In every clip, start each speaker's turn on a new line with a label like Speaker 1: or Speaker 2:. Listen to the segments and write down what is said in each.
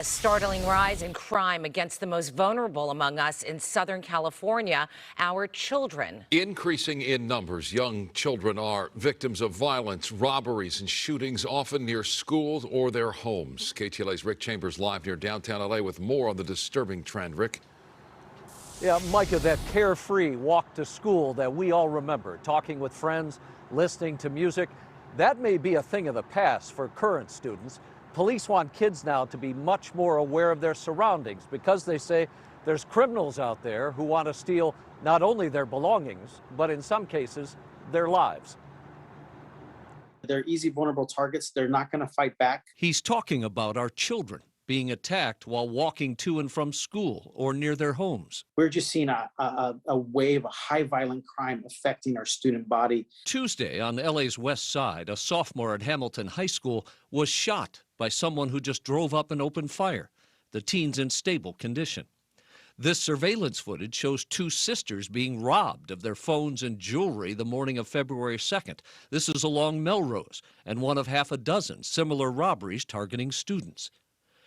Speaker 1: A startling rise in crime against the most vulnerable among us in Southern California, our children.
Speaker 2: Increasing in numbers, young children are victims of violence, robberies, and shootings, often near schools or their homes. KTLA's Rick Chambers live near downtown LA with more on the disturbing trend. Rick?
Speaker 3: Yeah, Micah, that carefree walk to school that we all remember, talking with friends, listening to music, that may be a thing of the past for current students. Police want kids now to be much more aware of their surroundings because they say there's criminals out there who want to steal not only their belongings, but in some cases, their lives.
Speaker 4: They're easy, vulnerable targets. They're not going to fight back.
Speaker 5: He's talking about our children being attacked while walking to and from school or near their homes.
Speaker 4: We're just seeing a wave of high violent crime affecting our student body.
Speaker 5: Tuesday on LA's west side, a sophomore at Hamilton High School was shot by someone who just drove up and opened fire. The teen's in stable condition. This surveillance footage shows two sisters being robbed of their phones and jewelry the morning of February 2nd. This is along Melrose and one of half a dozen similar robberies targeting students.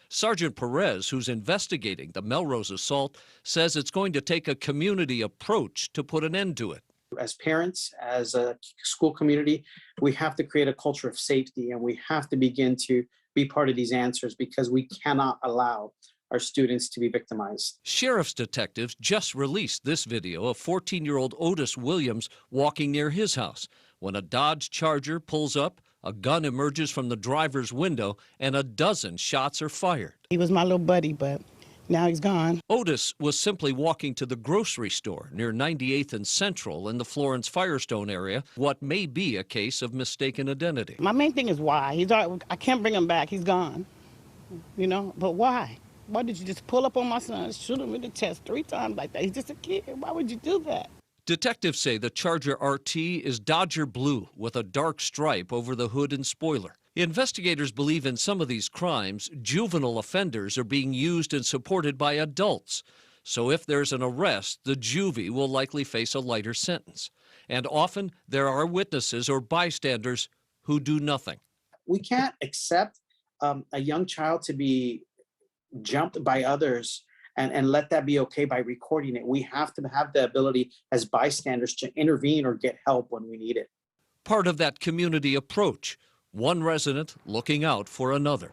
Speaker 5: Sergeant Perez, who's investigating the Melrose assault, says it's going to take a community approach to put an end to it.
Speaker 4: As parents, as a school community, we have to create a culture of safety, and we have to begin to be part of these answers because we cannot allow our students to be victimized.
Speaker 5: Sheriff's detectives just released this video of 14-year-old Otis Williams walking near his house. When a Dodge Charger pulls up, a gun emerges from the driver's window and a dozen shots are fired.
Speaker 6: He was my little buddy, but now he's gone.
Speaker 5: Otis was simply walking to the grocery store near 98th and Central in the Florence Firestone area, what may be a case of mistaken identity.
Speaker 6: My main thing is why. I can't bring him back. He's gone. You know, but why? Why did you just pull up on my son, shoot him in the chest 3 times like that? He's just a kid. Why would you do that?
Speaker 5: Detectives say the Charger RT is Dodger blue with a dark stripe over the hood and spoiler. Investigators believe in some of these crimes, juvenile offenders are being used and supported by adults. So if there's an arrest, the juvie will likely face a lighter sentence. And often there are witnesses or bystanders who do nothing.
Speaker 4: We can't accept a young child to be jumped by others and let that be okay by recording it. We have to have the ability as bystanders to intervene or get help when we need it.
Speaker 5: Part of that community approach, one resident looking out for another.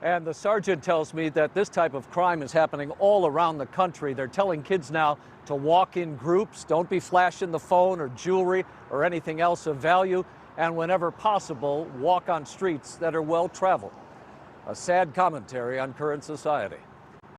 Speaker 3: And the sergeant tells me that this type of crime is happening all around the country. They're telling kids now to walk in groups, don't be flashing the phone or jewelry or anything else of value, and whenever possible, walk on streets that are well traveled. A sad commentary on current society.